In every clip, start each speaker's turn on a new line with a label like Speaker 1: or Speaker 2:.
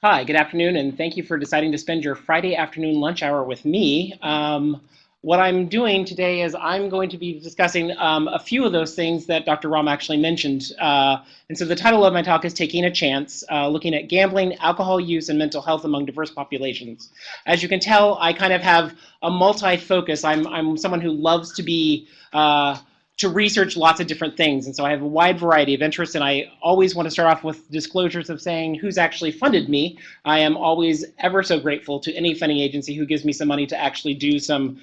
Speaker 1: Hi, good afternoon, and thank you for deciding to spend your Friday afternoon lunch hour with me. What I'm doing today is I'm going to be discussing a few of those things that Dr. Ram actually mentioned. And so the title of my talk is Taking a Chance, looking at gambling, alcohol use, and mental health among diverse populations. As you can tell, I kind of have a multi-focus. I'm someone who loves to research lots of different things. And so I have a wide variety of interests, and I always want to start off with disclosures of saying who's actually funded me. I am always ever so grateful to any funding agency who gives me some money to actually do some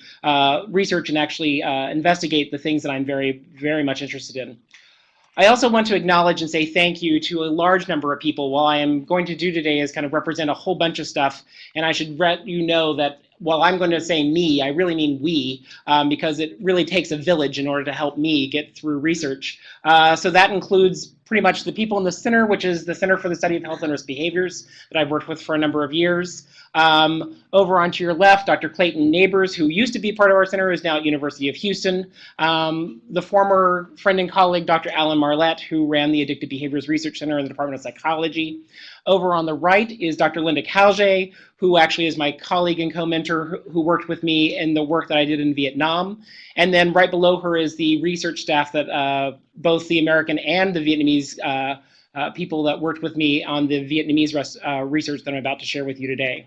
Speaker 1: research and actually investigate the things that I'm very, very much interested in. I also want to acknowledge and say thank you to a large number of people. What I am going to do today is kind of represent a whole bunch of stuff, and I should let you know that while I'm going to say me, I really mean we, because it really takes a village in order to help me get through research. So that includes pretty much the people in the center, which is the Center for the Study of Health and Risk Behaviors that I've worked with for a number of years. Over onto your left, Dr. Clayton Neighbors, who used to be part of our center, is now at University of Houston. The former friend and colleague, Dr. Alan Marlette, who ran the Addictive Behaviors Research Center in the Department of Psychology. Over on the right is Dr. Linda Calge, who actually is my colleague and co-mentor who worked with me in the work that I did in Vietnam. And then right below her is the research staff that both the American and the Vietnamese people that worked with me on the Vietnamese research that I'm about to share with you today.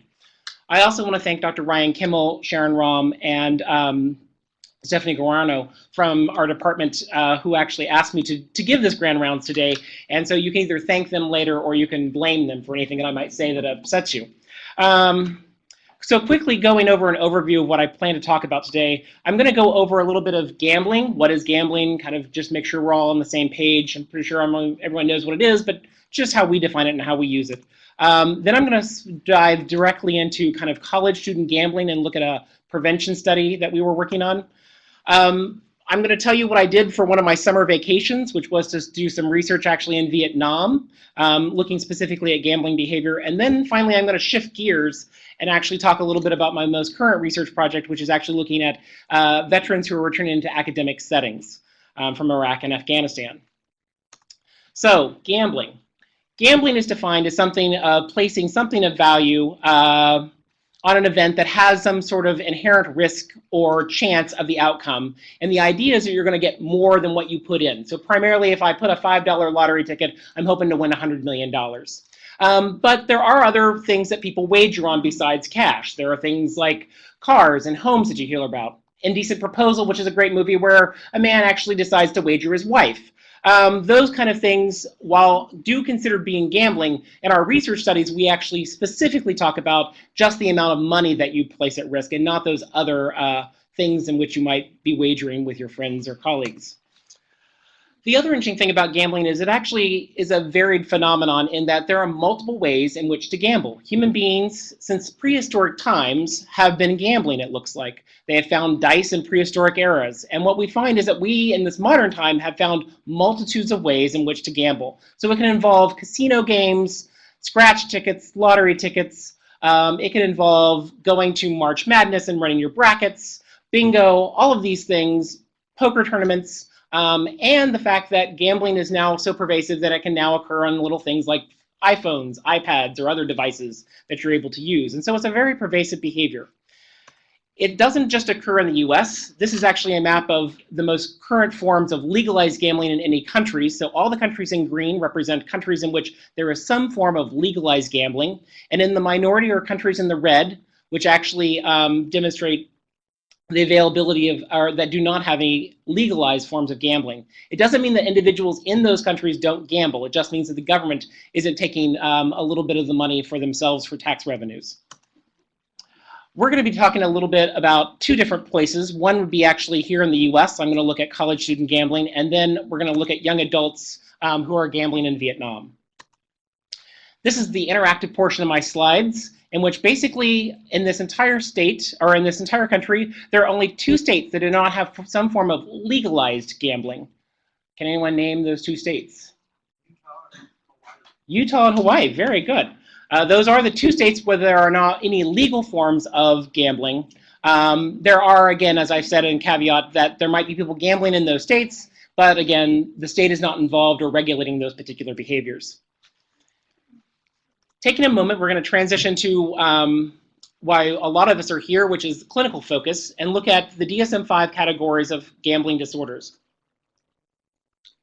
Speaker 1: I also want to thank Dr. Ryan Kimmel, Sharon Rom, and Stephanie Guarano from our department who actually asked me to give this grand rounds today. And so you can either thank them later or you can blame them for anything that I might say that upsets you. So quickly going over an overview of what I plan to talk about today, I'm going to go over a little bit of gambling. What is gambling? Kind of just make sure we're all on the same page. I'm pretty sure everyone knows what it is, but just how we define it and how we use it. Then I'm going to dive directly into kind of college student gambling and look at a prevention study that we were working on. I'm going to tell you what I did for one of my summer vacations, which was to do some research actually in Vietnam, looking specifically at gambling behavior. And then finally, I'm going to shift gears and actually talk a little bit about my most current research project, which is actually looking at veterans who are returning into academic settings from Iraq and Afghanistan. So gambling. Gambling is defined as something placing something of value on an event that has some sort of inherent risk or chance of the outcome. And the idea is that you're going to get more than what you put in. So primarily, if I put a $5 lottery ticket, I'm hoping to win $100 million. But there are other things that people wager on besides cash. There are things like cars and homes that you hear about. Indecent Proposal, which is a great movie where a man actually decides to wager his wife. Those kind of things, while do consider being gambling, in our research studies, we actually specifically talk about just the amount of money that you place at risk and not those other things in which you might be wagering with your friends or colleagues. The other interesting thing about gambling is it actually is a varied phenomenon in that there are multiple ways in which to gamble. Human beings, since prehistoric times, have been gambling, it looks like. They have found dice in prehistoric eras. And what we find is that we, in this modern time, have found multitudes of ways in which to gamble. So it can involve casino games, scratch tickets, lottery tickets. It can involve going to March Madness and running your brackets, bingo, all of these things, poker tournaments. And the fact that gambling is now so pervasive that it can now occur on little things like iPhones, iPads, or other devices that you're able to use. And so it's a very pervasive behavior. It doesn't just occur in the US. This is actually a map of the most current forms of legalized gambling in any country. So all the countries in green represent countries in which there is some form of legalized gambling. And in the minority are countries in the red, which actually demonstrate the availability of, or that do not have any legalized forms of gambling. It doesn't mean that individuals in those countries don't gamble. It just means that the government isn't taking a little bit of the money for themselves for tax revenues. We're going to be talking a little bit about two different places. One would be actually here in the US. I'm going to look at college student gambling, and then we're going to look at young adults who are gambling in Vietnam. This is the interactive portion of my slides, in which basically in this entire state, or in this entire country, there are only 2 states that do not have some form of legalized gambling. Can anyone name those 2 states? Utah and Hawaii, very good. Those are the 2 states where there are not any legal forms of gambling. There are, again, as I've said in caveat, that there might be people gambling in those states, but again, the state is not involved or regulating those particular behaviors. taking a moment, we're going to transition to why a lot of us are here, which is clinical focus, and look at the DSM-5 categories of gambling disorders.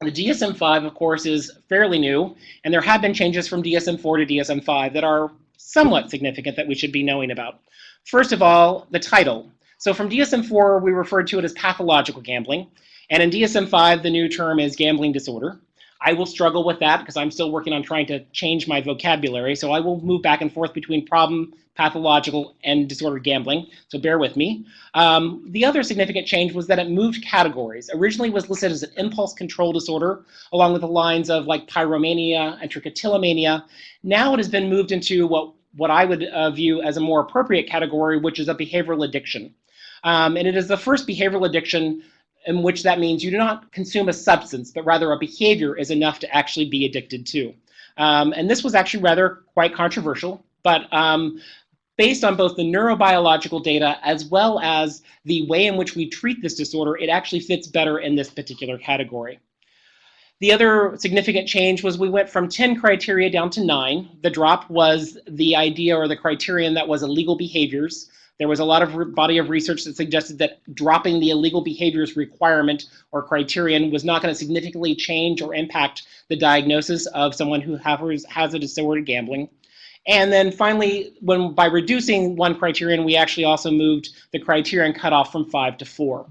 Speaker 1: The DSM-5, of course, is fairly new, and there have been changes from DSM-4 to DSM-5 that are somewhat significant that we should be knowing about. First of all, the title. So from DSM-4, we referred to it as pathological gambling, and in DSM-5, the new term is gambling disorder. I will struggle with that because I'm still working on trying to change my vocabulary, so I will move back and forth between problem, pathological, and disordered gambling, so bear with me. The other significant change was that it moved categories. Originally it was listed as an impulse control disorder, along with the lines of like pyromania and trichotillomania. Now it has been moved into what I would view as a more appropriate category, which is a behavioral addiction. And it is the first behavioral addiction in which that means you do not consume a substance, but rather a behavior is enough to actually be addicted to. And this was actually quite controversial, but based on both the neurobiological data as well as the way in which we treat this disorder, it actually fits better in this particular category. The other significant change was we went from 10 criteria down to 9. The drop was the idea or the criterion that was illegal behaviors. There was a lot of body of research that suggested that dropping the illegal behaviors requirement or criterion was not going to significantly change or impact the diagnosis of someone who has a disordered gambling. And then finally, by reducing one criterion, we actually also moved the criterion cutoff from 5 to 4.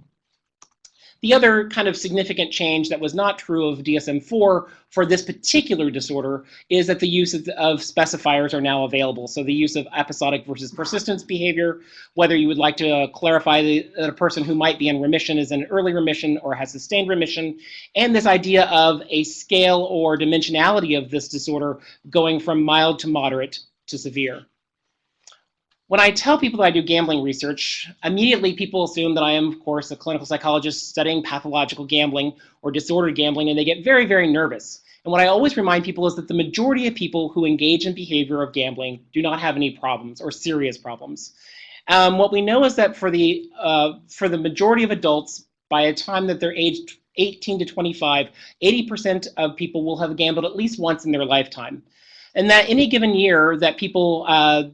Speaker 1: The other kind of significant change that was not true of DSM-4 for this particular disorder is that the use of specifiers are now available. So the use of episodic versus persistence behavior, whether you would like to clarify that a person who might be in remission is in early remission or has sustained remission, and this idea of a scale or dimensionality of this disorder going from mild to moderate to severe. When I tell people that I do gambling research, immediately people assume that I am, of course, a clinical psychologist studying pathological gambling or disordered gambling, and they get very, very nervous. And what I always remind people is that the majority of people who engage in behavior of gambling do not have any problems or serious problems. What we know is that for the majority of adults, by the time that they're aged 18 to 25, 80% of people will have gambled at least once in their lifetime. And that any given year that people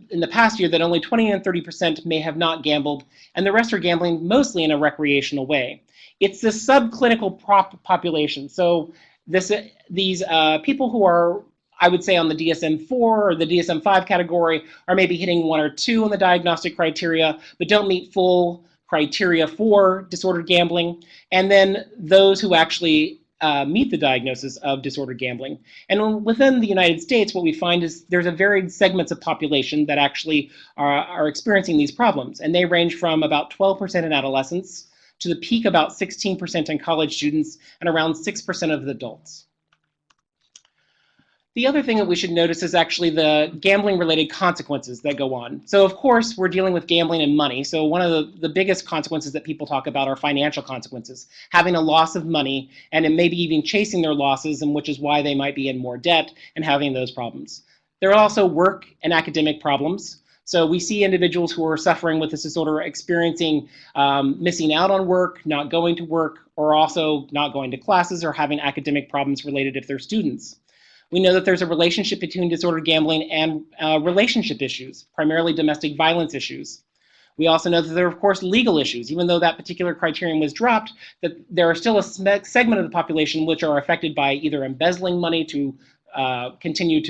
Speaker 1: in the past year that only 20 and 30% may have not gambled, and the rest are gambling mostly in a recreational way. It's the subclinical population. So these people who are, I would say, on the DSM-4 or the DSM-5 category are maybe hitting 1 or 2 on the diagnostic criteria, but don't meet full criteria for disordered gambling. And then those who actually meet the diagnosis of disordered gambling. And within the United States, what we find is there's a varied segments of population that actually are experiencing these problems. And they range from about 12% in adolescents to the peak about 16% in college students and around 6% of the adults. The other thing that we should notice is actually the gambling-related consequences that go on. So of course, we're dealing with gambling and money. So one of the biggest consequences that people talk about are financial consequences, having a loss of money and maybe even chasing their losses, and which is why they might be in more debt and having those problems. There are also work and academic problems. So we see individuals who are suffering with this disorder experiencing missing out on work, not going to work, or also not going to classes or having academic problems related if they're students. We know that there's a relationship between disordered gambling and relationship issues, primarily domestic violence issues. We also know that there are, of course, legal issues. Even though that particular criterion was dropped, that there are still a segment of the population which are affected by either embezzling money to continue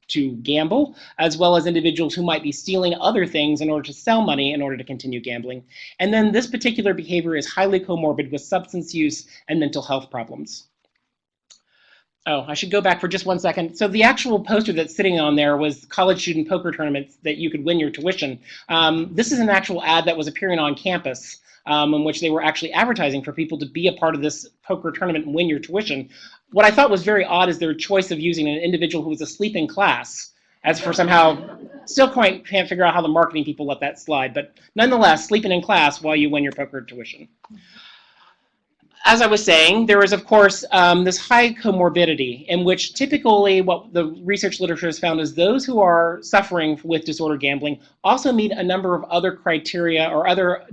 Speaker 1: to gamble, as well as individuals who might be stealing other things in order to sell money in order to continue gambling. And then this particular behavior is highly comorbid with substance use and mental health problems. Oh, I should go back for just 1 second. So the actual poster that's sitting on there was college student poker tournaments that you could win your tuition. This is an actual ad that was appearing on campus in which they were actually advertising for people to be a part of this poker tournament and win your tuition. What I thought was very odd is their choice of using an individual who was asleep in class as for somehow, still can't figure out how the marketing people let that slide, but nonetheless, sleeping in class while you win your poker tuition. As I was saying, there is, of course, this high comorbidity in which typically what the research literature has found is those who are suffering with disordered gambling also meet a number of other criteria or other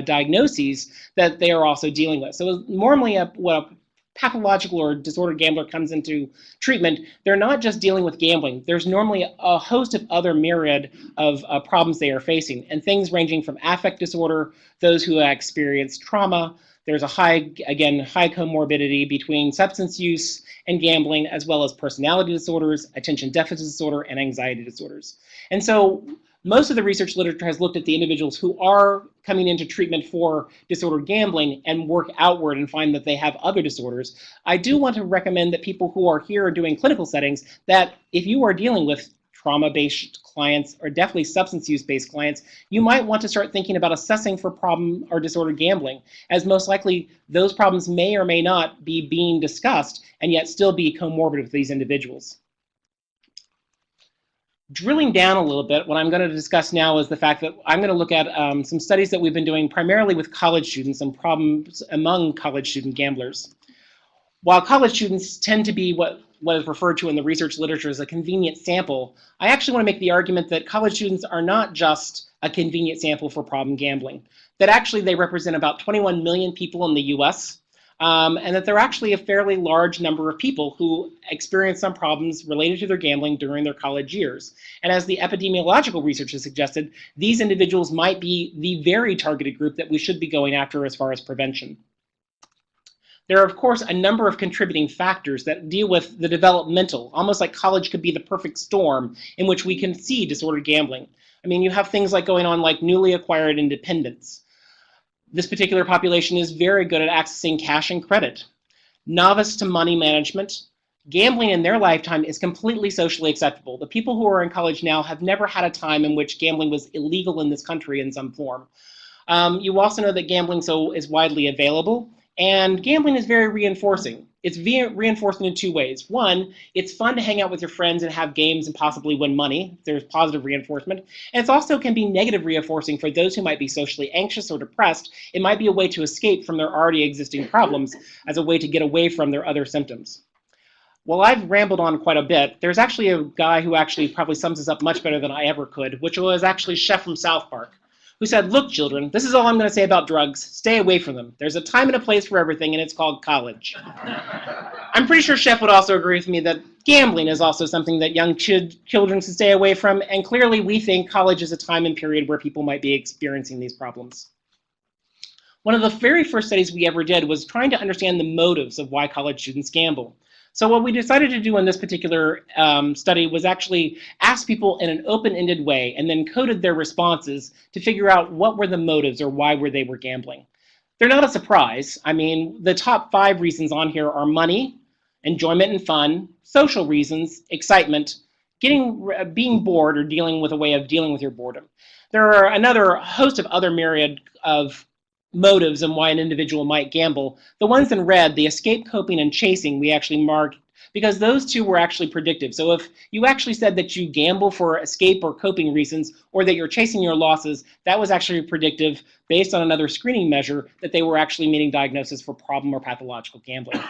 Speaker 1: diagnoses that they are also dealing with. So normally what a pathological or disordered gambler comes into treatment, they're not just dealing with gambling. There's normally a host of other myriad of problems they are facing, and things ranging from affect disorder, those who experience trauma. There's a high comorbidity between substance use and gambling, as well as personality disorders, attention deficit disorder, and anxiety disorders. And so most of the research literature has looked at the individuals who are coming into treatment for disordered gambling and work outward and find that they have other disorders. I do want to recommend that people who are here doing clinical settings, that if you are dealing with trauma-based clients or definitely substance use-based clients, you might want to start thinking about assessing for problem or disordered gambling, as most likely those problems may or may not be being discussed and yet still be comorbid with these individuals. Drilling down a little bit, what I'm going to discuss now is the fact that I'm going to look at some studies that we've been doing primarily with college students and problems among college student gamblers. While college students tend to be what is referred to in the research literature as a convenient sample, I actually want to make the argument that college students are not just a convenient sample for problem gambling, that actually they represent about 21 million people in the US, and that they're actually a fairly large number of people who experience some problems related to their gambling during their college years. And as the epidemiological research has suggested, these individuals might be the very targeted group that we should be going after as far as prevention. There are, of course, a number of contributing factors that deal with the developmental, almost like college could be the perfect storm in which we can see disordered gambling. I mean, you have things like going on like newly acquired independence. This particular population is very good at accessing cash and credit. Novice to money management. Gambling in their lifetime is completely socially acceptable. The people who are in college now have never had a time in which gambling was illegal in this country in some form. You also know that gambling is widely available. And gambling is very reinforcing. It's reinforcing in two ways. One, it's fun to hang out with your friends and have games and possibly win money. There's positive reinforcement. And it also can be negative reinforcing for those who might be socially anxious or depressed. It might be a way to escape from their already existing problems as a way to get away from their other symptoms. Well, I've rambled on quite a bit. There's actually a guy who actually probably sums this up much better than I ever could, which was actually Chef from South Park, who said, "Look, children, this is all I'm going to say about drugs. Stay away from them. There's a time and a place for everything, and it's called college." I'm pretty sure Chef would also agree with me that gambling is also something that young children should stay away from, and clearly we think college is a time and period where people might be experiencing these problems. One of the very first studies we ever did was trying to understand the motives of why college students gamble. So what we decided to do in this particular study was actually ask people in an open-ended way and then coded their responses to figure out what were the motives or why they were gambling. They're not a surprise. I mean, the top 5 reasons on here are money, enjoyment and fun, social reasons, excitement, being bored or dealing with a way of dealing with your boredom. There are another host of other myriad of motives and why an individual might gamble. The ones in red, the escape, coping, and chasing, we actually marked because those two were actually predictive. So if you actually said that you gamble for escape or coping reasons, or that you're chasing your losses, that was actually predictive based on another screening measure that they were actually meeting diagnosis for problem or pathological gambling.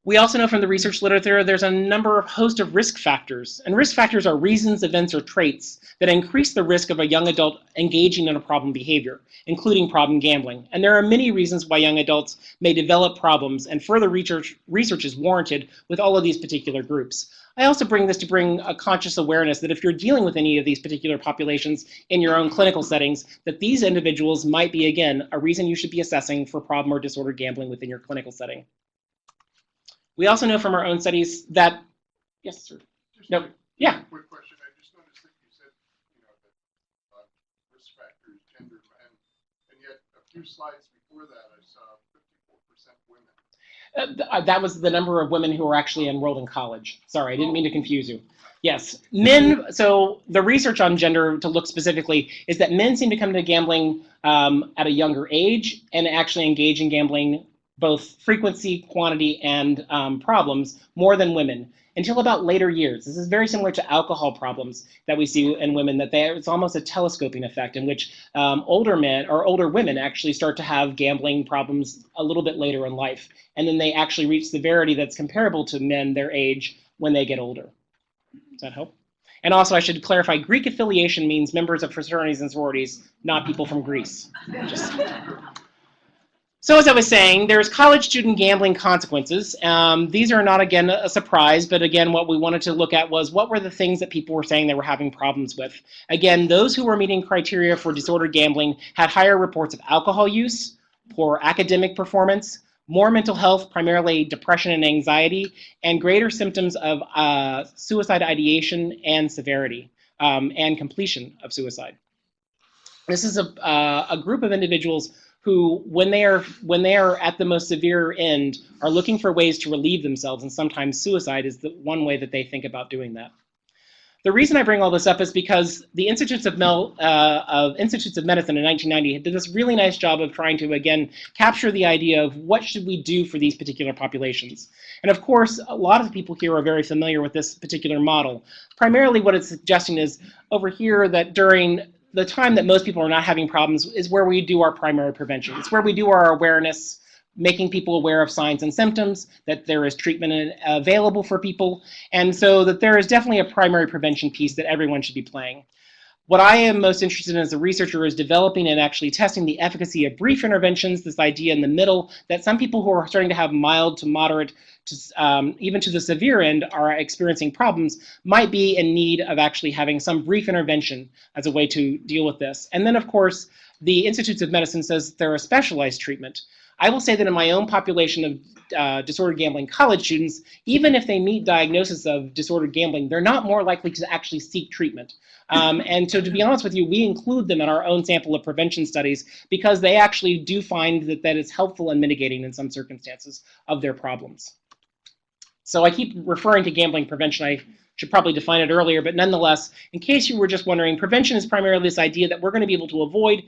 Speaker 1: We also know from the research literature there's a number of host of risk factors, and risk factors are reasons, events, or traits that increase the risk of a young adult engaging in a problem behavior, including problem gambling. And there are many reasons why young adults may develop problems, and further research is warranted with all of these particular groups. I also bring this to bring a conscious awareness that if you're dealing with any of these particular populations in your own clinical settings, that these individuals might be, again, a reason you should be assessing for problem or disordered gambling within your clinical setting. We also know from our own studies that, yes, sir. No, yeah.
Speaker 2: Quick question. I just noticed that you said, that risk factors, gender, and yet a few slides before that, I saw 54% women.
Speaker 1: That was the number of women who were actually enrolled in college. Sorry, I didn't mean to confuse you. Yes, men, so the research on gender, to look specifically, is that men seem to come to gambling at a younger age and actually engage in gambling both frequency, quantity, and problems more than women until about later years. This is very similar to alcohol problems that we see in women, that it's almost a telescoping effect in which older men or older women actually start to have gambling problems a little bit later in life. And then they actually reach severity that's comparable to men their age when they get older. Does that help? And also I should clarify, Greek affiliation means members of fraternities and sororities, not people from Greece. So as I was saying, there's college student gambling consequences. These are not, again, a surprise, but again, what we wanted to look at was what were the things that people were saying they were having problems with. Again, those who were meeting criteria for disordered gambling had higher reports of alcohol use, poor academic performance, more mental health, primarily depression and anxiety, and greater symptoms of suicide ideation and severity, and completion of suicide. This is a group of individuals who, when they are at the most severe end, are looking for ways to relieve themselves, and sometimes suicide is the one way that they think about doing that. The reason I bring all this up is because the Institutes of Medicine in 1990 did this really nice job of trying to, again, capture the idea of what should we do for these particular populations. And of course, a lot of people here are very familiar with this particular model. Primarily what it's suggesting is over here that during the time that most people are not having problems is where we do our primary prevention. It's where we do our awareness, making people aware of signs and symptoms, that there is treatment available for people, and so that there is definitely a primary prevention piece that everyone should be playing. What I am most interested in as a researcher is developing and actually testing the efficacy of brief interventions, this idea in the middle that some people who are starting to have mild to moderate to even to the severe end are experiencing problems might be in need of actually having some brief intervention as a way to deal with this. And then, of course, the Institutes of Medicine says they're a specialized treatment. I will say that in my own population of disordered gambling college students, even if they meet diagnosis of disordered gambling, they're not more likely to actually seek treatment. And so to be honest with you, we include them in our own sample of prevention studies because they actually do find that that is helpful in mitigating in some circumstances of their problems. So I keep referring to gambling prevention. I should probably define it earlier, but nonetheless, in case you were just wondering, prevention is primarily this idea that we're going to be able to avoid,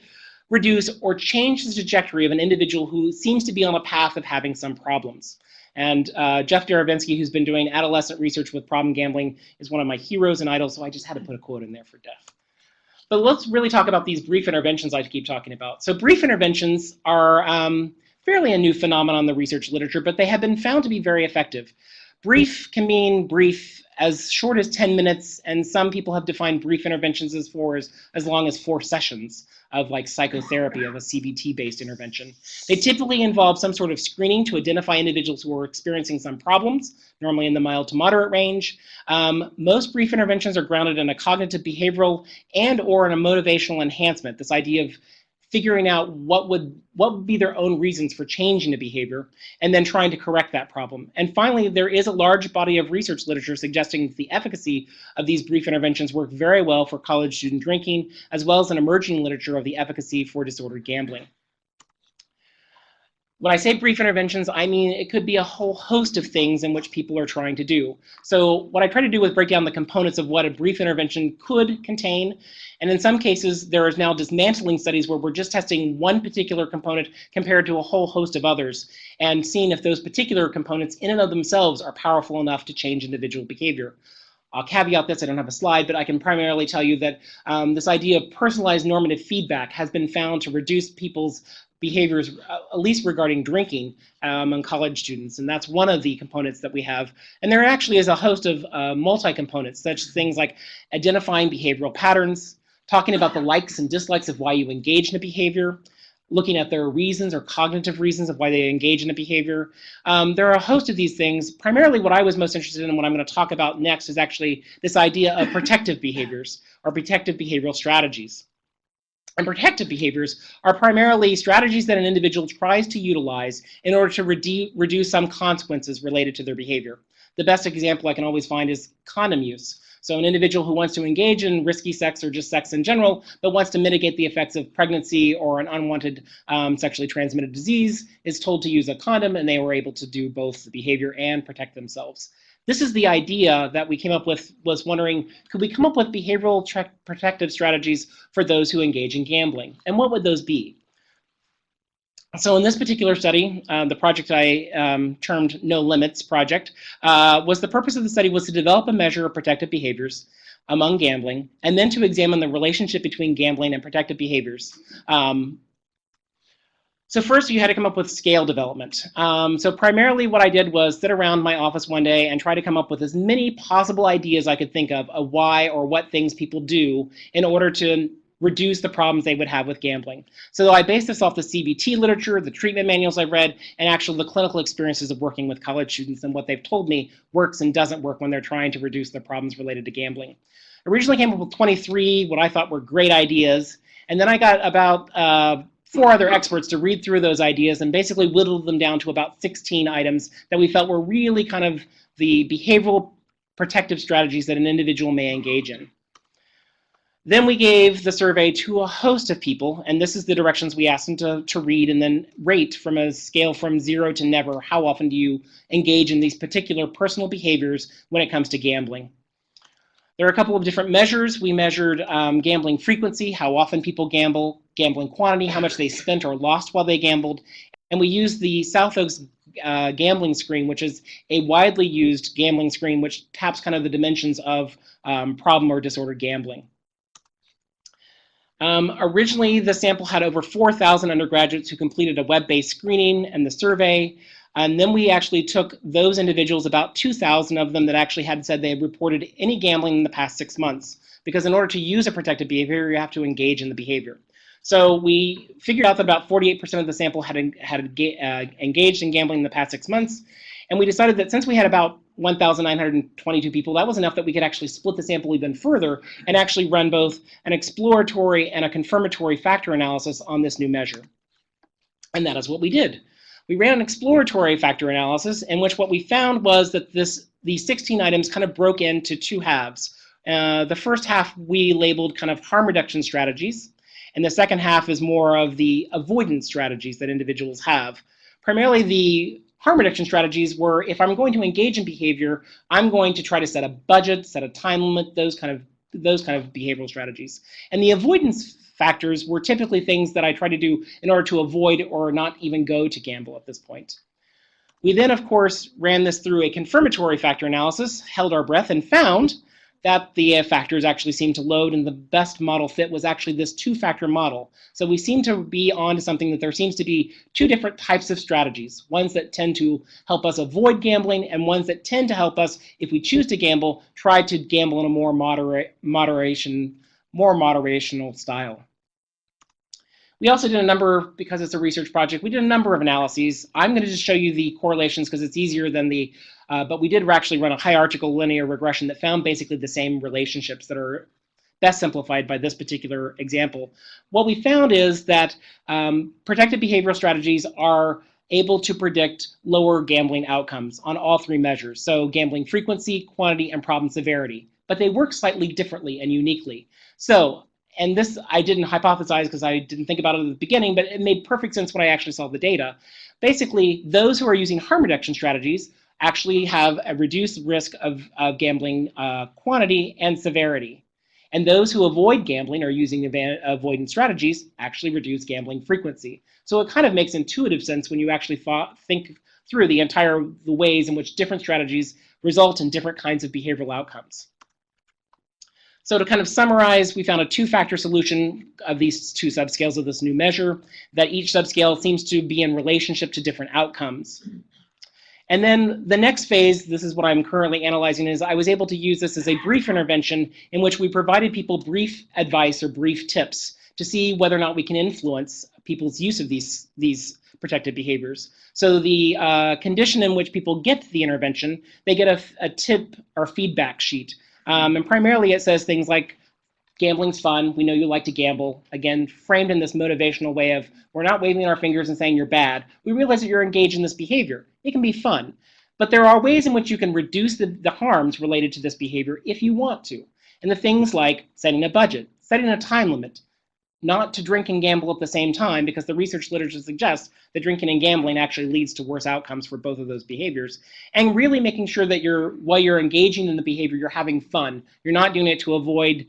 Speaker 1: reduce, or change the trajectory of an individual who seems to be on a path of having some problems. And Jeff Deravinsky, who's been doing adolescent research with problem gambling, is one of my heroes and idols, so I just had to put a quote in there for Jeff. But let's really talk about these brief interventions I keep talking about. So brief interventions are fairly a new phenomenon in the research literature, but they have been found to be very effective. Brief can mean brief as short as 10 minutes, and some people have defined brief interventions as long as 4 sessions of like psychotherapy, of a CBT-based intervention. They typically involve some sort of screening to identify individuals who are experiencing some problems, normally in the mild to moderate range. Most brief interventions are grounded in a cognitive behavioral and or in a motivational enhancement, this idea of figuring out what would be their own reasons for changing a behavior, and then trying to correct that problem. And finally, there is a large body of research literature suggesting that the efficacy of these brief interventions work very well for college student drinking, as well as an emerging literature of the efficacy for disordered gambling. When I say brief interventions, I mean it could be a whole host of things in which people are trying to do. So what I try to do is break down the components of what a brief intervention could contain. And in some cases, there is now dismantling studies where we're just testing one particular component compared to a whole host of others and seeing if those particular components in and of themselves are powerful enough to change individual behavior. I'll caveat this, I don't have a slide, but I can primarily tell you that this idea of personalized normative feedback has been found to reduce people's behaviors, at least regarding drinking, among college students. And that's one of the components that we have. And there actually is a host of multi-components, such things like identifying behavioral patterns, talking about the likes and dislikes of why you engage in a behavior, looking at their reasons or cognitive reasons of why they engage in a behavior. There are a host of these things. Primarily what I was most interested in and what I'm going to talk about next is actually this idea of protective behaviors or protective behavioral strategies. And protective behaviors are primarily strategies that an individual tries to utilize in order to reduce some consequences related to their behavior. The best example I can always find is condom use. So an individual who wants to engage in risky sex or just sex in general, but wants to mitigate the effects of pregnancy or an unwanted sexually transmitted disease is told to use a condom, and they were able to do both the behavior and protect themselves. This is the idea that we came up with, was wondering, could we come up with behavioral protective strategies for those who engage in gambling? And what would those be? So in this particular study, the project I termed No Limits Project, the purpose of the study was to develop a measure of protective behaviors among gambling, and then to examine the relationship between gambling and protective behaviors. So first you had to come up with scale development. So primarily what I did was sit around my office one day and try to come up with as many possible ideas I could think of why or what things people do in order to reduce the problems they would have with gambling. So I based this off the CBT literature, the treatment manuals I've read, and actually the clinical experiences of working with college students and what they've told me works and doesn't work when they're trying to reduce the problems related to gambling. Originally came up with 23, what I thought were great ideas, and then I got about 4 other experts to read through those ideas and basically whittled them down to about 16 items that we felt were really kind of the behavioral protective strategies that an individual may engage in. Then we gave the survey to a host of people, and this is the directions we asked them to read and then rate from a scale from 0 to never. How often do you engage in these particular personal behaviors when it comes to gambling? There are a couple of different measures. We measured gambling frequency, how often people gamble, gambling quantity, how much they spent or lost while they gambled, and we used the South Oaks gambling screen, which is a widely used gambling screen which taps kind of the dimensions of problem or disordered gambling. Originally, the sample had over 4,000 undergraduates who completed a web-based screening and the survey. And then we actually took those individuals, about 2,000 of them that actually had said they had reported any gambling in the past 6 months. Because in order to use a protected behavior, you have to engage in the behavior. So we figured out that about 48% of the sample had engaged in gambling in the past 6 months. And we decided that since we had about 1,922 people, that was enough that we could actually split the sample even further and actually run both an exploratory and a confirmatory factor analysis on this new measure. And that is what we did. We ran an exploratory factor analysis in which what we found was that these 16 items kind of broke into 2 halves. The first half we labeled kind of harm reduction strategies, and the second half is more of the avoidance strategies that individuals have. Primarily the harm reduction strategies were, if I'm going to engage in behavior, I'm going to try to set a budget, set a time limit, those kind of behavioral strategies. And the avoidance factors were typically things that I try to do in order to avoid or not even go to gamble at this point. We then, of course, ran this through a confirmatory factor analysis, held our breath, and found that the factors actually seemed to load, and the best model fit was actually this 2-factor model. So we seem to be onto something that there seems to be 2 different types of strategies, ones that tend to help us avoid gambling and ones that tend to help us, if we choose to gamble, try to gamble in a more moderational style. We also did a number, because it's a research project, we did a number of analyses. I'm going to just show you the correlations because it's easier than the, but we did actually run a hierarchical linear regression that found basically the same relationships that are best simplified by this particular example. What we found is that protected behavioral strategies are able to predict lower gambling outcomes on all 3 measures. So gambling frequency, quantity, and problem severity. But they work slightly differently and uniquely. So, and this I didn't hypothesize because I didn't think about it at the beginning, but it made perfect sense when I actually saw the data. Basically, those who are using harm reduction strategies actually have a reduced risk of gambling quantity and severity. And those who avoid gambling or using avoidance strategies actually reduce gambling frequency. So it kind of makes intuitive sense when you actually think through the ways in which different strategies result in different kinds of behavioral outcomes. So to kind of summarize, we found a 2-factor solution of these 2 subscales of this new measure, that each subscale seems to be in relationship to different outcomes. And then the next phase, this is what I'm currently analyzing, is I was able to use this as a brief intervention in which we provided people brief advice or brief tips to see whether or not we can influence people's use of these protected behaviors. So the condition in which people get the intervention, they get a tip or feedback sheet. And primarily it says things like, gambling's fun, we know you like to gamble. Again, framed in this motivational way of, we're not waving our fingers and saying you're bad. We realize that you're engaged in this behavior. It can be fun. But there are ways in which you can reduce the harms related to this behavior if you want to. And the things like setting a budget, setting a time limit, not to drink and gamble at the same time, because the research literature suggests that drinking and gambling actually leads to worse outcomes for both of those behaviors. And really making sure that while you're engaging in the behavior, you're having fun. You're not doing it to avoid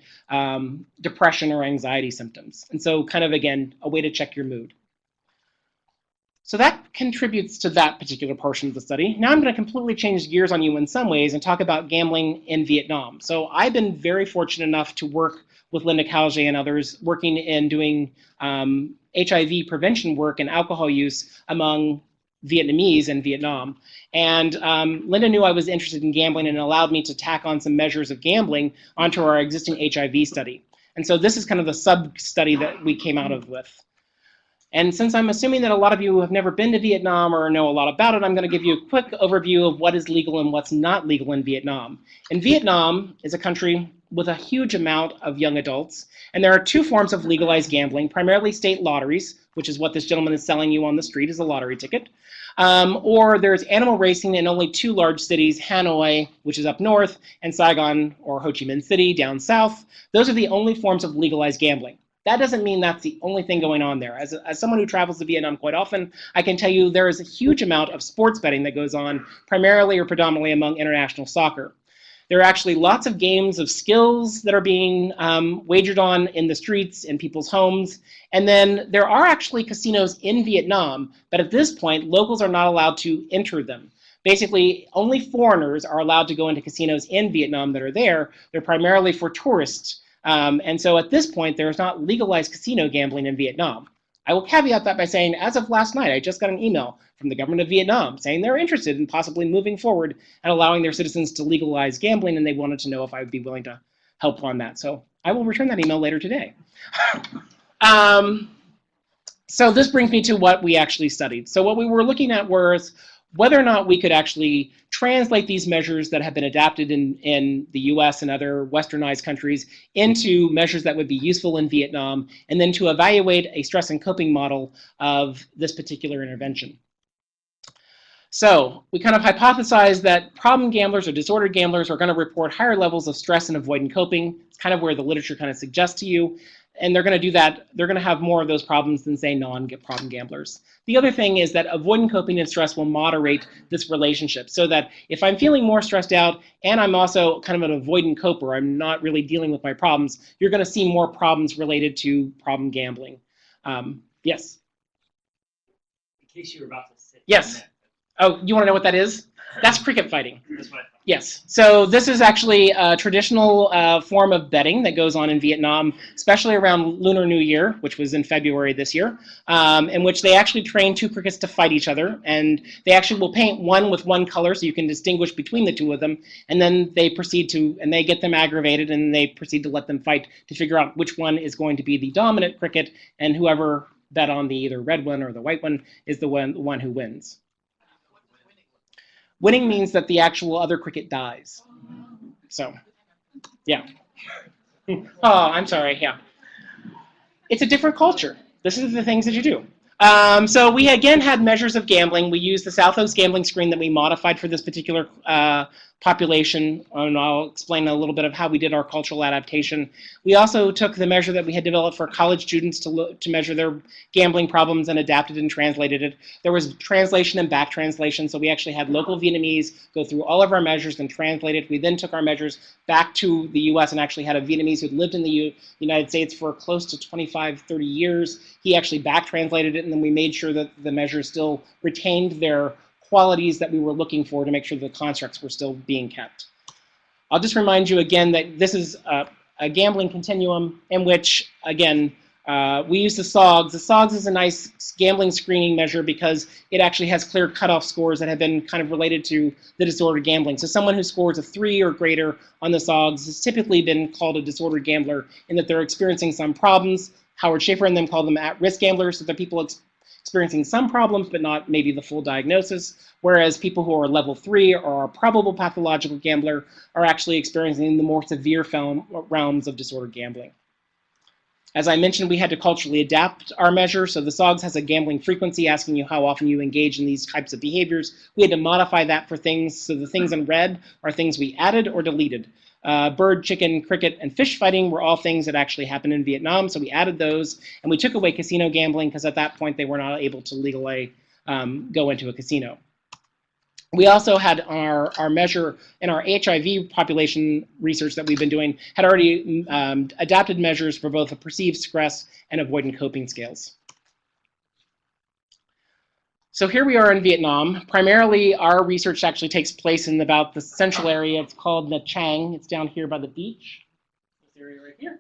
Speaker 1: depression or anxiety symptoms. And so kind of, again, a way to check your mood. So that contributes to that particular portion of the study. Now I'm going to completely change gears on you in some ways and talk about gambling in Vietnam. So I've been very fortunate enough to work with Linda Calge and others working in doing HIV prevention work and alcohol use among Vietnamese in Vietnam. And Linda knew I was interested in gambling and allowed me to tack on some measures of gambling onto our existing HIV study. And so this is kind of the sub-study that we came out of with. And since I'm assuming that a lot of you have never been to Vietnam or know a lot about it, I'm going to give you a quick overview of what is legal and what's not legal in Vietnam. And Vietnam is a country with a huge amount of young adults. And there are two forms of legalized gambling, primarily state lotteries, which is what this gentleman is selling you on the street as a lottery ticket. Or there's animal racing in only two large cities, Hanoi, which is up north, and Saigon or Ho Chi Minh City down south. Those are the only forms of legalized gambling. That doesn't mean that's the only thing going on there. As someone who travels to Vietnam quite often, I can tell you there is a huge amount of sports betting that goes on, primarily or predominantly among international soccer. There are actually lots of games of skills that are being wagered on in the streets, in people's homes. And then there are actually casinos in Vietnam, but at this point, locals are not allowed to enter them. Basically, only foreigners are allowed to go into casinos in Vietnam that are there. They're primarily for tourists. And so at this point, there is not legalized casino gambling in Vietnam. I will caveat that by saying, as of last night, I just got an email from the government of Vietnam saying they're interested in possibly moving forward and allowing their citizens to legalize gambling, and they wanted to know if I would be willing to help on that. So I will return that email later today. So this brings me to what we actually studied. So what we were looking at was whether or not we could actually translate these measures that have been adapted in the US and other westernized countries into measures that would be useful in Vietnam, and then to evaluate a stress and coping model of this particular intervention. So we kind of hypothesized that problem gamblers or disordered gamblers are going to report higher levels of stress and avoidant coping. It's kind of where the literature kind of suggests to you. And they're going to do that, they're going to have more of those problems than, say, non-problem gamblers. The other thing is that avoidant coping and stress will moderate this relationship, so that if I'm feeling more stressed out and I'm also kind of an avoidant coper, I'm not really dealing with my problems, you're going to see more problems related to problem gambling. Yes?
Speaker 3: In case you were about to sit.
Speaker 1: Yes. Oh, you want to know what that is? That's cricket fighting.
Speaker 3: That's what I thought.
Speaker 1: Yes. So this is actually a traditional form of betting that goes on in Vietnam, especially around Lunar New Year, which was in February this year, in which they actually train two crickets to fight each other. And they actually will paint one with one color so you can distinguish between the two of them. And then they proceed to, and they get them aggravated, and they proceed to let them fight to figure out which one is going to be the dominant cricket. And whoever bet on the either red one or the white one is the one who wins. Winning means that the actual other cricket dies. So, yeah. Oh, I'm sorry, yeah. It's a different culture. This is the things that you do. So we again had measures of gambling. We used the Southos gambling screen that we modified for this particular population, and I'll explain a little bit of how we did our cultural adaptation. We also took the measure that we had developed for college students to measure their gambling problems and adapted and translated it. There was translation and back translation, so we actually had local Vietnamese go through all of our measures and translate it. We then took our measures back to the US and actually had a Vietnamese who had lived in the United States for close to 25, 30 years. He actually back translated it, and then we made sure that the measures still retained their qualities that we were looking for to make sure the constructs were still being kept. I'll just remind you again that this is a gambling continuum in which, again, we use the SOGS. The SOGS is a nice gambling screening measure because it actually has clear cutoff scores that have been kind of related to the disordered gambling. So someone who scores a 3 or greater on the SOGS has typically been called a disordered gambler in that they're experiencing some problems. Howard Schaefer and them call them at-risk gamblers, so they're people experiencing some problems but not maybe the full diagnosis, whereas people who are level 3 or a probable pathological gambler are actually experiencing the more severe realms of disordered gambling. As I mentioned, we had to culturally adapt our measure, so the SOGS has a gambling frequency asking you how often you engage in these types of behaviors. We had to modify that for things, so the things in red are things we added or deleted. Bird, chicken, cricket, and fish fighting were all things that actually happened in Vietnam, so we added those, and we took away casino gambling because at that point they were not able to legally go into a casino. We also had our measure in our HIV population research that we've been doing, had already adapted measures for both a perceived stress and avoidant coping scales. So here we are in Vietnam. Primarily, our research actually takes place in about the central area. It's called Nha Trang. It's down here by the beach. This area right here.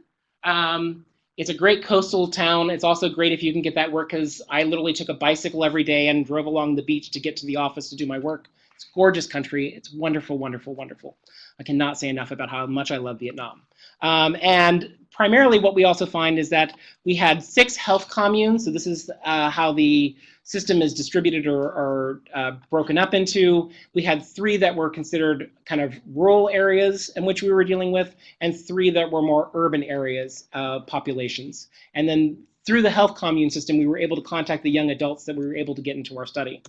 Speaker 1: It's a great coastal town. It's also great if you can get that work because I literally took a bicycle every day and drove along the beach to get to the office to do my work It's a gorgeous country. It's wonderful, wonderful, wonderful. I cannot say enough about how much I love Vietnam. And primarily what we also find is that we had 6 health communes. So this is how the system is distributed or broken up into. We had 3 that were considered kind of rural areas in which we were dealing with, and 3 that were more urban areas, populations. And then through the health commune system, we were able to contact the young adults that we were able to get into our study.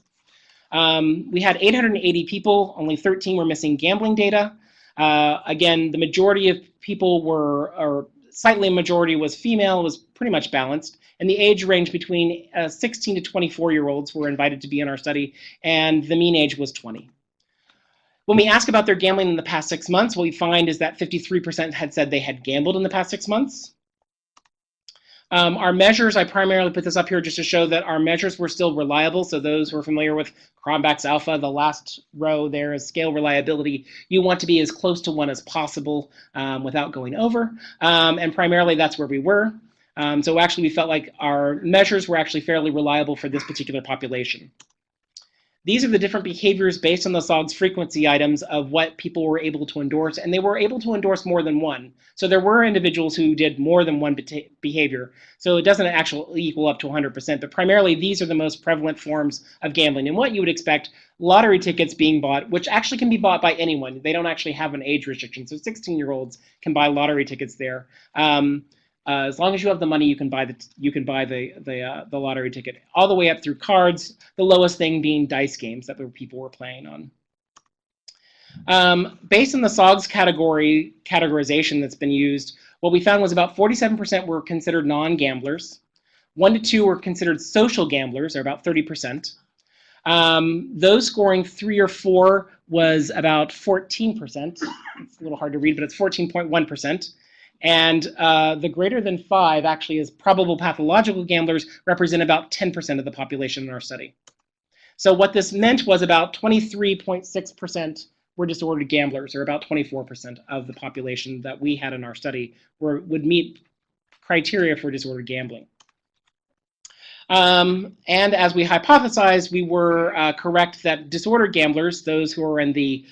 Speaker 1: We had 880 people, only 13 were missing gambling data. Again, the majority of people were, or slightly majority was female, was pretty much balanced. And the age range between 16 to 24-year-olds were invited to be in our study, and the mean age was 20. When we ask about their gambling in the past 6 months, what we find is that 53% had said they had gambled in the past 6 months. Our measures, I primarily put this up here just to show that our measures were still reliable. So those who are familiar with Cronbach's alpha, the last row there is scale reliability. You want to be as close to 1 as possible without going over. And primarily that's where we were. So actually we felt like our measures were actually fairly reliable for this particular population. These are the different behaviors based on the SOGS frequency items of what people were able to endorse, and they were able to endorse more than 1. So there were individuals who did more than 1 behavior. So it doesn't actually equal up to 100%, but primarily these are the most prevalent forms of gambling. And what you would expect, lottery tickets being bought, which actually can be bought by anyone. They don't actually have an age restriction. So 16-year-olds can buy lottery tickets there. As long as you have the money, you can buy the lottery ticket, all the way up through cards. The lowest thing being dice games that people were playing on. Based on the SOGS categorization that's been used, what we found was about 47% were considered non-gamblers. 1 to 2 were considered social gamblers, or about 30%. Those scoring 3 or 4 was about 14%. It's a little hard to read, but it's 14.1%. And the greater than 5 actually is probable pathological gamblers represent about 10% of the population in our study. So what this meant was about 23.6% were disordered gamblers, or about 24% of the population that we had in our study would meet criteria for disordered gambling. And as we hypothesized, we were correct that disordered gamblers, those who are in the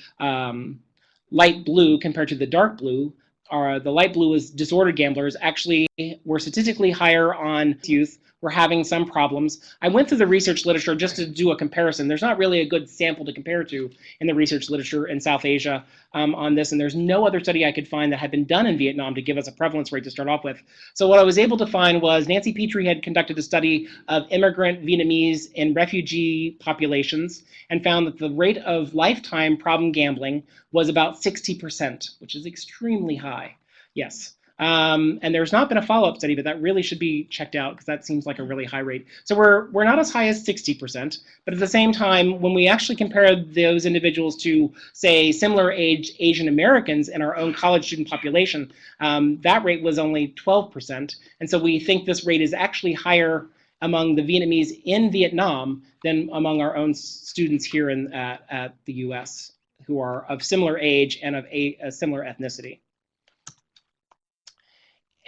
Speaker 1: light blue compared to the dark blue, the light blue is disordered gamblers, actually were statistically higher on youth, were having some problems. I went through the research literature just to do a comparison. There's not really a good sample to compare to in the research literature in South Asia on this, and there's no other study I could find that had been done in Vietnam to give us a prevalence rate to start off with. So what I was able to find was Nancy Petrie had conducted a study of immigrant Vietnamese in refugee populations and found that the rate of lifetime problem gambling was about 60%, which is extremely high. Yes. And there's not been a follow-up study, but that really should be checked out because that seems like a really high rate. So we're not as high as 60%, but at the same time, when we actually compare those individuals to, say, similar age Asian Americans in our own college student population, that rate was only 12%. And so we think this rate is actually higher among the Vietnamese in Vietnam than among our own students here at the US who are of similar age and of a similar ethnicity.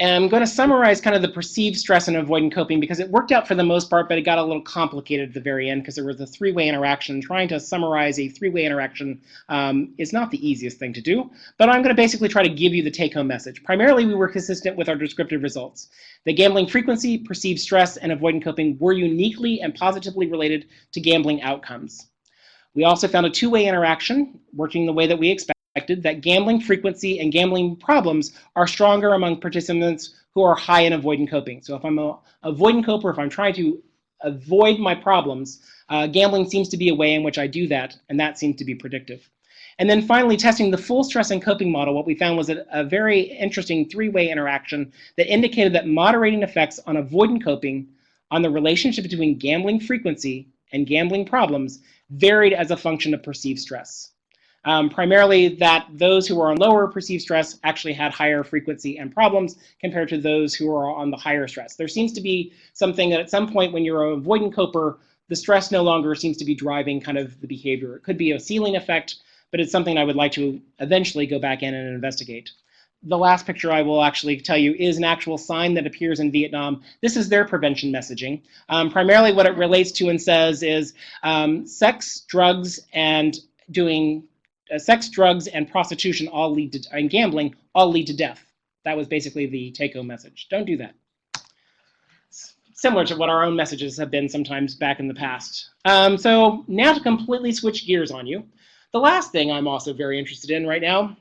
Speaker 1: And I'm going to summarize kind of the perceived stress and avoidant coping because it worked out for the most part, but it got a little complicated at the very end because there was a 3-way interaction. Trying to summarize a 3-way interaction is not the easiest thing to do, but I'm going to basically try to give you the take-home message. Primarily, we were consistent with our descriptive results. The gambling frequency, perceived stress, and avoidant coping were uniquely and positively related to gambling outcomes. We also found a 2-way interaction working the way that we expected, that gambling frequency and gambling problems are stronger among participants who are high in avoidant coping. So if I'm an avoidant coper, if I'm trying to avoid my problems, gambling seems to be a way in which I do that, and that seems to be predictive. And then finally, testing the full stress and coping model, what we found was a very interesting 3-way interaction that indicated that moderating effects on avoidant coping on the relationship between gambling frequency and gambling problems varied as a function of perceived stress. Primarily that those who are on lower perceived stress actually had higher frequency and problems compared to those who are on the higher stress. There seems to be something that at some point when you're an avoidant coper, the stress no longer seems to be driving kind of the behavior. It could be a ceiling effect, but it's something I would like to eventually go back in and investigate. The last picture I will actually tell you is an actual sign that appears in Vietnam. This is their prevention messaging. Primarily what it relates to and says is sex, drugs, and doing sex, drugs, and prostitution and gambling all lead to death. That was basically the take-home message. Don't do that. Similar to what our own messages have been sometimes back in the past. So now to completely switch gears on you, the last thing I'm also very interested in right now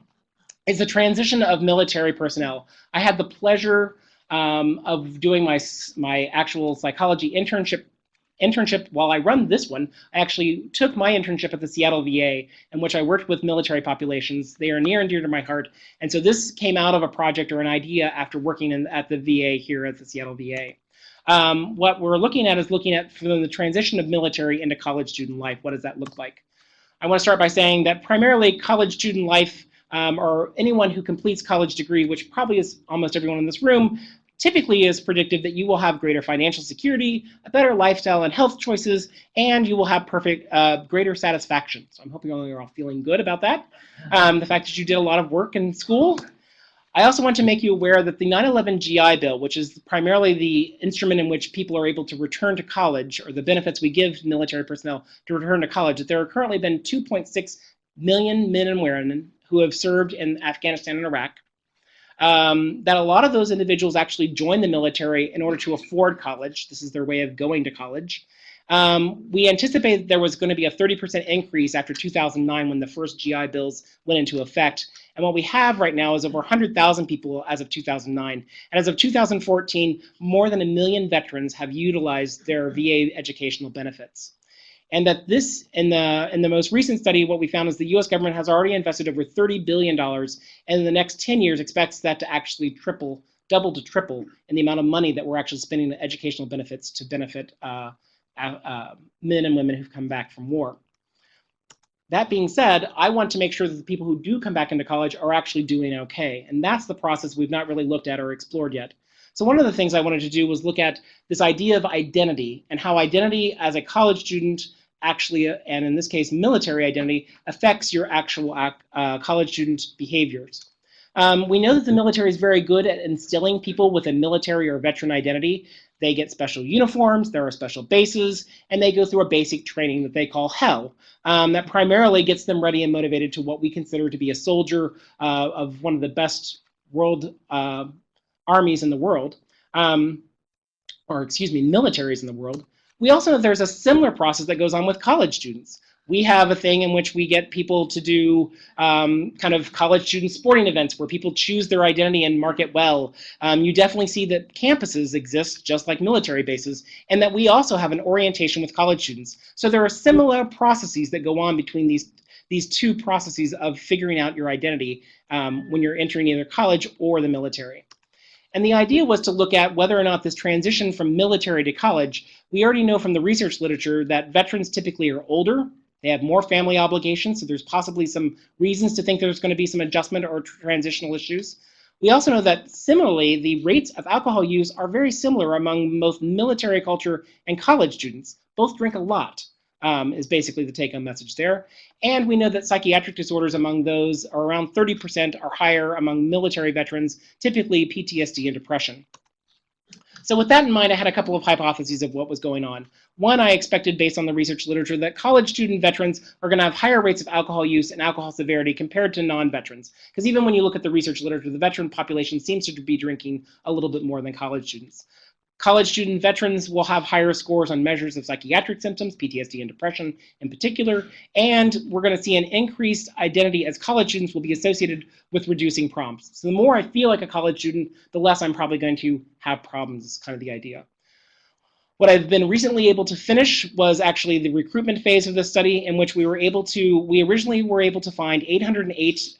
Speaker 1: is the transition of military personnel. I had the pleasure of doing my actual psychology internship while I run this one. I actually took my internship at the Seattle VA, in which I worked with military populations. They are near and dear to my heart. And so this came out of a project or an idea after working at the VA here at the Seattle VA. What we're looking at is from the transition of military into college student life. What does that look like? I want to start by saying that primarily college student life, or anyone who completes college degree, which probably is almost everyone in this room, typically is predictive that you will have greater financial security, a better lifestyle and health choices, and you will have greater satisfaction. So I'm hoping you're all feeling good about that. The fact that you did a lot of work in school. I also want to make you aware that the 9/11 GI Bill, which is primarily the instrument in which people are able to return to college, or the benefits we give military personnel to return to college, that there have currently been 2.6 million men and women who have served in Afghanistan and Iraq. That a lot of those individuals actually join the military in order to afford college. This is their way of going to college. We anticipated there was going to be a 30% increase after 2009 when the first GI bills went into effect. And what we have right now is over 100,000 people as of 2009. And as of 2014, more than 1 million veterans have utilized their VA educational benefits. And that this, in the most recent study, what we found is the US government has already invested over $30 billion, and in the next 10 years expects that to actually double to triple in the amount of money that we're actually spending on educational benefits to benefit men and women who've come back from war. That being said, I want to make sure that the people who do come back into college are actually doing okay. And that's the process we've not really looked at or explored yet. So one of the things I wanted to do was look at this idea of identity and how identity as a college student actually, and in this case, military identity, affects your actual college student behaviors. We know that the military is very good at instilling people with a military or veteran identity. They get special uniforms, there are special bases, and they go through a basic training that they call HEL. That primarily gets them ready and motivated to what we consider to be a soldier of one of the best world armies in the world, or excuse me, militaries in the world. We also know there's a similar process that goes on with college students. We have a thing in which we get people to do kind of college student sporting events where people choose their identity and market well. You definitely see that campuses exist just like military bases, and that we also have an orientation with college students. So there are similar processes that go on between these two processes of figuring out your identity when you're entering either college or the military. And the idea was to look at whether or not this transition from military to college, we already know from the research literature that veterans typically are older, they have more family obligations, so there's possibly some reasons to think there's going to be some adjustment or transitional issues. We also know that similarly, the rates of alcohol use are very similar among both military culture and college students. Both drink a lot, is basically the take-home message there. And we know that psychiatric disorders among those are around 30% are higher among military veterans, typically PTSD and depression. So with that in mind, I had a couple of hypotheses of what was going on. One, I expected based on the research literature that college student veterans are going to have higher rates of alcohol use and alcohol severity compared to non-veterans. Because even when you look at the research literature, the veteran population seems to be drinking a little bit more than college students. College student veterans will have higher scores on measures of psychiatric symptoms, PTSD and depression in particular, and we're going to see an increased identity as college students will be associated with reducing problems. So the more I feel like a college student, the less I'm probably going to have problems, is kind of the idea. What I've been recently able to finish was actually the recruitment phase of this study, in which we originally were able to find 808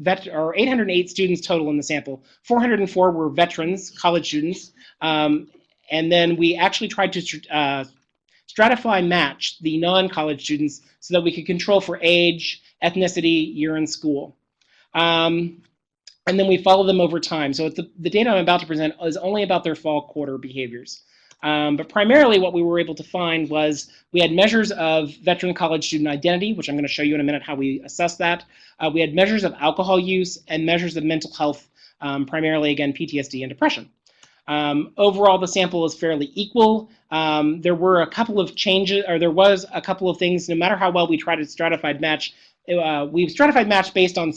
Speaker 1: 808 students total in the sample. 404 were veterans, college students, and then we actually tried to stratify match the non-college students so that we could control for age, ethnicity, year in school. And then we follow them over time. So the data I'm about to present is only about their fall quarter behaviors. But primarily what we were able to find was we had measures of veteran college student identity, which I'm going to show you in a minute how we assess that. We had measures of alcohol use and measures of mental health, primarily, again, PTSD and depression. Overall, the sample is fairly equal. There were a couple of changes, or there was a couple of things, no matter how well we tried to stratified match, we've stratified match based on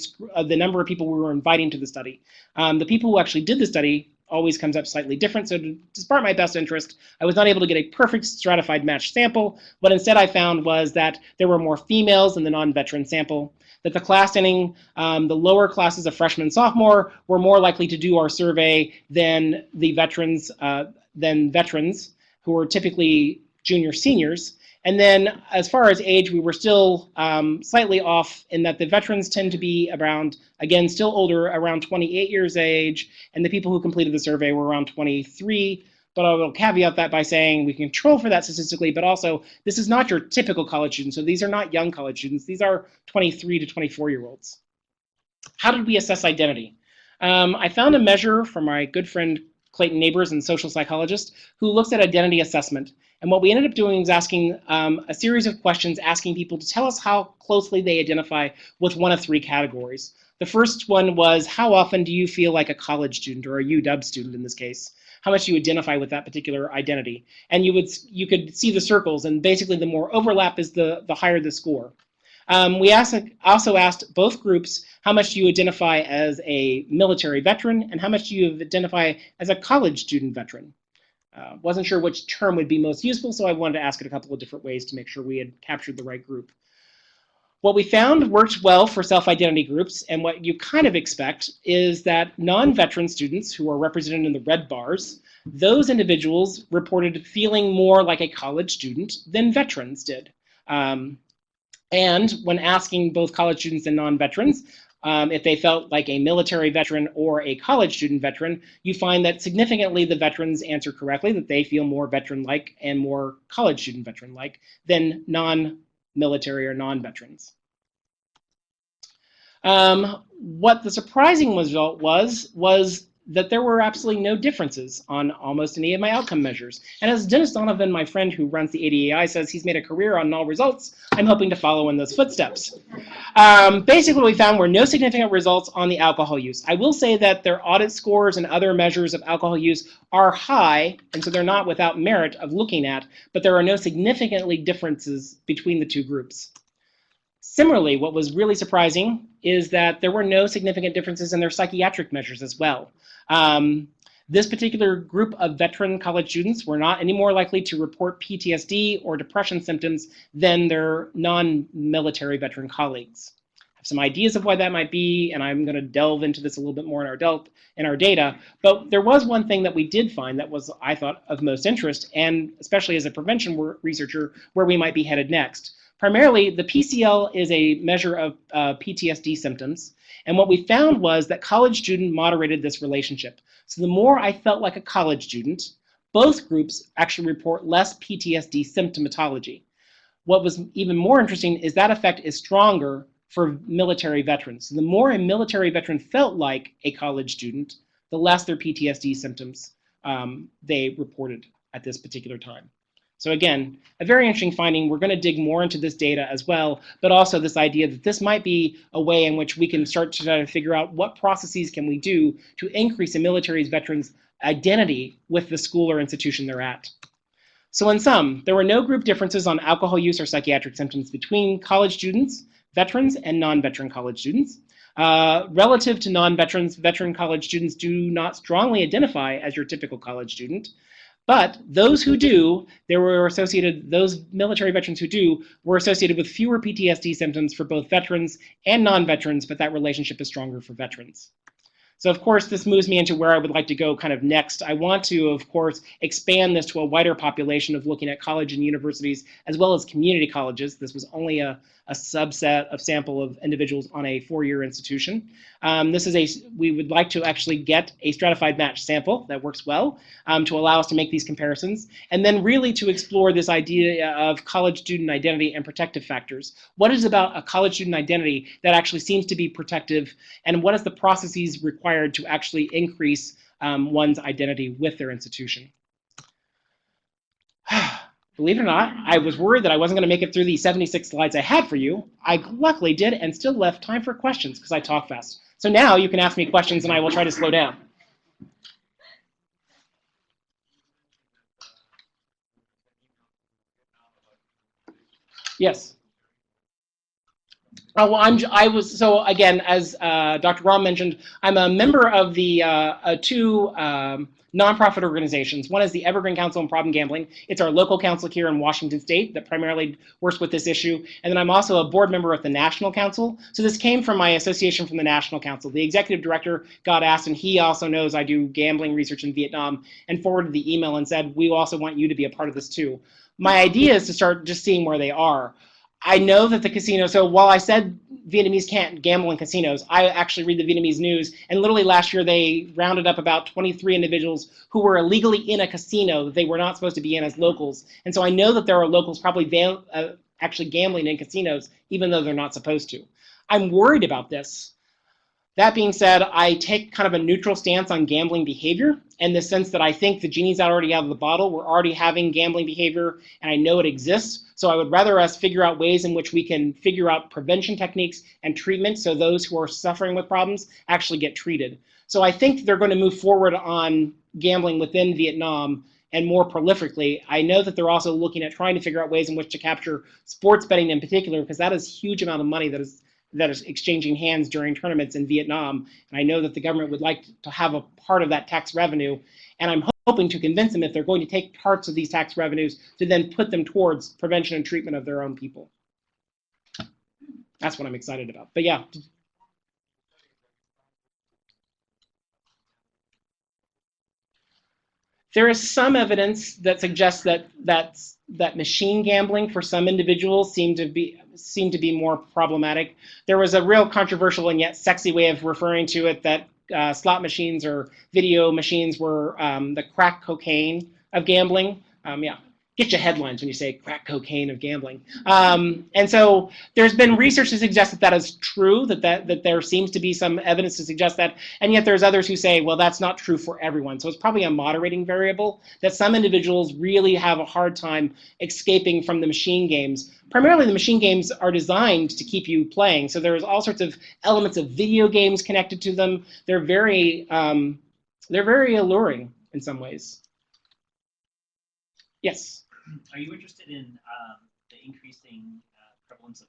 Speaker 1: the number of people we were inviting to the study. The people who actually did the study always comes up slightly different, so despite my best interest, I was not able to get a perfect stratified match sample. What instead I found was that there were more females in the non-veteran sample, that the class standing, the lower classes of freshman and sophomore were more likely to do our survey than the veterans, who were typically junior seniors. And then as far as age, we were still slightly off in that the veterans tend to be around, again, still older, around 28 years of age, and the people who completed the survey were around 23. But I will caveat that by saying we can control for that statistically, but also this is not your typical college student. So these are not young college students. These are 23 to 24-year-olds. How did we assess identity? I found a measure from my good friend Clayton Neighbors, and social psychologist, who looks at identity assessment. And what we ended up doing is asking a series of questions, asking people to tell us how closely they identify with one of three categories. The first one was, how often do you feel like a college student, or a UW student in this case? How much do you identify with that particular identity? And you could see the circles, and basically the more overlap is the higher the score. We also asked both groups, how much do you identify as a military veteran, and how much do you identify as a college student veteran? Wasn't sure which term would be most useful, so I wanted to ask it a couple of different ways to make sure we had captured the right group. What we found worked well for self-identity groups, and what you kind of expect is that non-veteran students who are represented in the red bars, those individuals reported feeling more like a college student than veterans did. And when asking both college students and non-veterans if they felt like a military veteran or a college student veteran, you find that significantly the veterans answer correctly, that they feel more veteran-like and more college student veteran-like than non-military or non-veterans. What the surprising result was that there were absolutely no differences on almost any of my outcome measures. And as Dennis Donovan, my friend who runs the ADAI, says he's made a career on null results, I'm hoping to follow in those footsteps. Basically, what we found were no significant results on the alcohol use. I will say that their audit scores and other measures of alcohol use are high, and so they're not without merit of looking at, but there are no significantly differences between the two groups. Similarly, what was really surprising is that there were no significant differences in their psychiatric measures as well. This particular group of veteran college students were not any more likely to report PTSD or depression symptoms than their non-military veteran colleagues. I have some ideas of why that might be, and I'm going to delve into this a little bit more in our data. But there was one thing that we did find that was, I thought, of most interest, and especially as a prevention researcher, where we might be headed next. Primarily, the PCL is a measure of PTSD symptoms. And what we found was that college student moderated this relationship. So the more I felt like a college student, both groups actually report less PTSD symptomatology. What was even more interesting is that effect is stronger for military veterans. So the more a military veteran felt like a college student, the less their PTSD symptoms they reported at this particular time. So again, a very interesting finding. We're going to dig more into this data as well, but also this idea that this might be a way in which we can start to try to figure out what processes can we do to increase a military veteran's identity with the school or institution they're at. So in sum, there were no group differences on alcohol use or psychiatric symptoms between college students, veterans, and non-veteran college students. Relative to non-veterans, veteran college students do not strongly identify as your typical college student. But those who do, those military veterans who do, were associated with fewer PTSD symptoms for both veterans and non-veterans, but that relationship is stronger for veterans. So of course, this moves me into where I would like to go kind of next. I want to, of course, expand this to a wider population of looking at college and universities, as well as community colleges. This was only a subset of sample of individuals on a 4-year institution. We would like to actually get a stratified match sample that works well to allow us to make these comparisons, and then really to explore this idea of college student identity and protective factors. What is about a college student identity that actually seems to be protective, and what is the processes required to actually increase one's identity with their institution? Believe it or not, I was worried that I wasn't going to make it through the 76 slides I had for you. I luckily did, and still left time for questions because I talk fast. So now you can ask me questions and I will try to slow down. Yes. Oh, well, I was, so again, as Dr. Rom mentioned, I'm a member of the two nonprofit organizations. One is the Evergreen Council on Problem Gambling. It's our local council here in Washington State that primarily works with this issue. And then I'm also a board member of the National Council. So this came from my association from the National Council. The executive director got asked, and he also knows I do gambling research in Vietnam, and forwarded the email and said, we also want you to be a part of this too. My idea is to start just seeing where they are. I know that the casino, so while I said Vietnamese can't gamble in casinos, I actually read the Vietnamese news, and literally last year they rounded up about 23 individuals who were illegally in a casino that they were not supposed to be in as locals. And so I know that there are locals probably actually gambling in casinos, even though they're not supposed to. I'm worried about this. That being said, I take kind of a neutral stance on gambling behavior in the sense that I think the genie's already out of the bottle. We're already having gambling behavior, and I know it exists. So I would rather us figure out ways in which we can figure out prevention techniques and treatment so those who are suffering with problems actually get treated. So I think they're going to move forward on gambling within Vietnam and more prolifically. I know that they're also looking at trying to figure out ways in which to capture sports betting in particular, because that is a huge amount of money that is exchanging hands during tournaments in Vietnam. And I know that the government would like to have a part of that tax revenue. And I'm hoping to convince them if they're going to take parts of these tax revenues to then put them towards prevention and treatment of their own people. That's what I'm excited about. But yeah. There is some evidence that suggests that machine gambling for some individuals seem to be more problematic. There was a real controversial and yet sexy way of referring to it that slot machines or video machines were the crack cocaine of gambling. Yeah, get you headlines when you say crack cocaine of gambling. And so there's been research to suggest that that is true, that there seems to be some evidence to suggest that, and yet there's others who say, well, that's not true for everyone. So it's probably a moderating variable that some individuals really have a hard time escaping from the machine games. Primarily, the machine games are designed to keep you playing. So there's all sorts of elements of video games connected to them. They're very alluring in some ways. Yes.
Speaker 3: Are you interested in the increasing prevalence of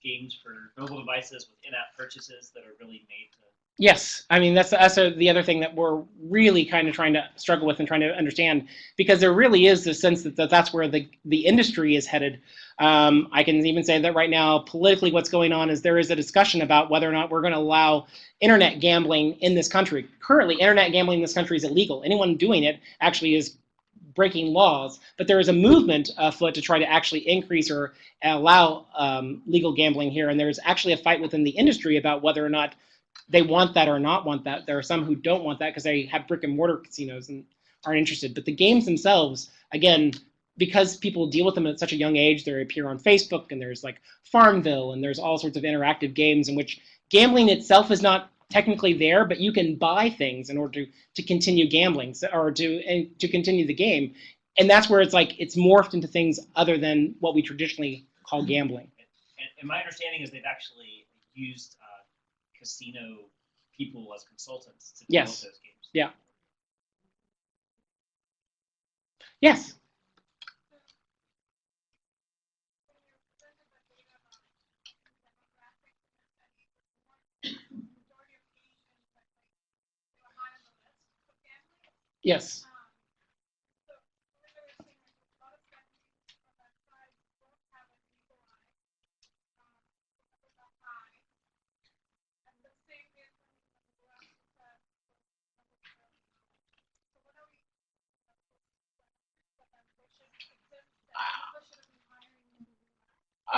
Speaker 3: games for mobile devices with in-app purchases that are really made to?
Speaker 1: Yes, I mean that's the other thing that we're really kind of trying to struggle with and trying to understand, because there really is this sense that that's where the industry is headed. I can even say that right now, politically, what's going on is there is a discussion about whether or not we're going to allow internet gambling in this country. Currently, internet gambling in this country is illegal. Anyone doing it actually is breaking laws, but there is a movement afoot to try to actually increase or allow legal gambling here, and there's actually a fight within the industry about whether or not they want that or not want that. There are some who don't want that because they have brick and mortar casinos and aren't interested, but the games themselves, again, because people deal with them at such a young age, they appear on Facebook, and there's like Farmville, and there's all sorts of interactive games in which gambling itself is not technically there, but you can buy things in order to continue gambling, or to continue the game. And that's where it's like it's morphed into things other than what we traditionally call gambling.
Speaker 3: And my understanding is they've actually used casino people as consultants to develop those games.
Speaker 1: Yeah. Yes. Yes.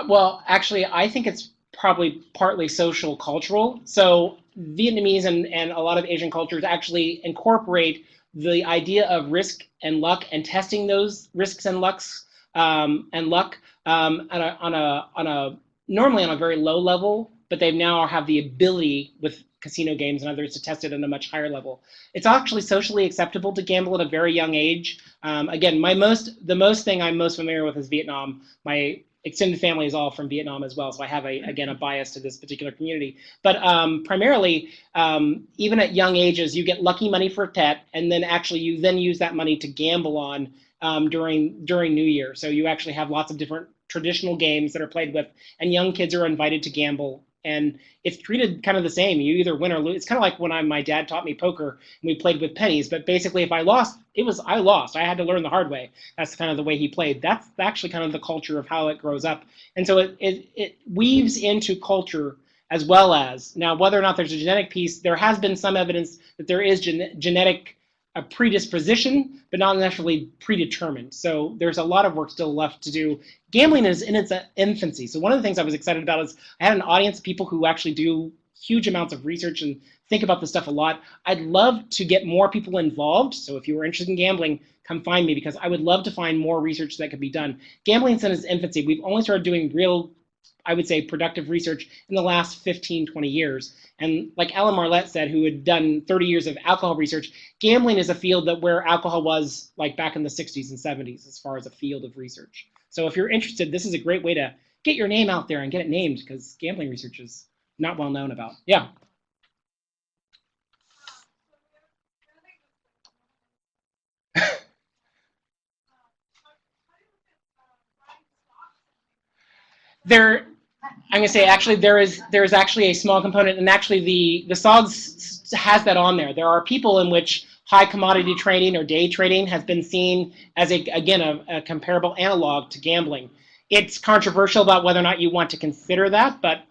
Speaker 1: Well, actually, I think it's probably partly social cultural. So Vietnamese and a lot of Asian cultures actually incorporate the idea of risk and luck and testing those risks and lucks and luck normally on a very low level, but they now have the ability with casino games and others to test it at a much higher level. It's actually socially acceptable to gamble at a very young age. Again, the most thing I'm most familiar with is Vietnam. My extended family is all from Vietnam as well, so I have again a bias to this particular community. But primarily, even at young ages, you get lucky money for a pet, and then actually you then use that money to gamble on during New Year. So you actually have lots of different traditional games that are played with, and young kids are invited to gamble. And it's treated kind of the same. You either win or lose. It's kind of like when my dad taught me poker and we played with pennies. But basically, if I lost, I lost. I had to learn the hard way. That's kind of the way he played. That's actually kind of the culture of how it grows up. And so it weaves into culture as well as, now whether or not there's a genetic piece, there has been some evidence that there is genetic predisposition, but not necessarily predetermined. So there's a lot of work still left to do. Gambling is in its infancy. So one of the things I was excited about is I had an audience of people who actually do huge amounts of research and think about this stuff a lot. I'd love to get more people involved. So if you were interested in gambling, come find me, because I would love to find more research that could be done. Gambling's in its infancy. We've only started doing real, I would say, productive research in the last 15, 20 years. And like Alan Marlette said, who had done 30 years of alcohol research, gambling is a field that where alcohol was like back in the 60s and 70s as far as a field of research. So if you're interested, this is a great way to get your name out there and get it named, because gambling research is not well known about. Yeah. I'm going to say actually there is actually a small component, and actually the SOGS has that on there. There are people in which high commodity trading or day trading has been seen as a comparable analog to gambling. It's controversial about whether or not you want to consider that, but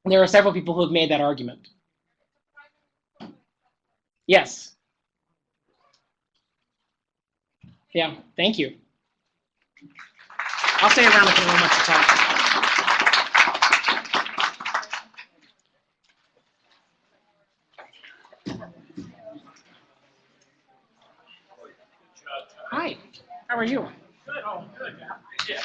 Speaker 1: there are several people who have made that argument. Yes. Yeah, thank you. I'll stay around if anyone wants to talk. Hi, how are you?
Speaker 4: Good. Oh, good. Yeah.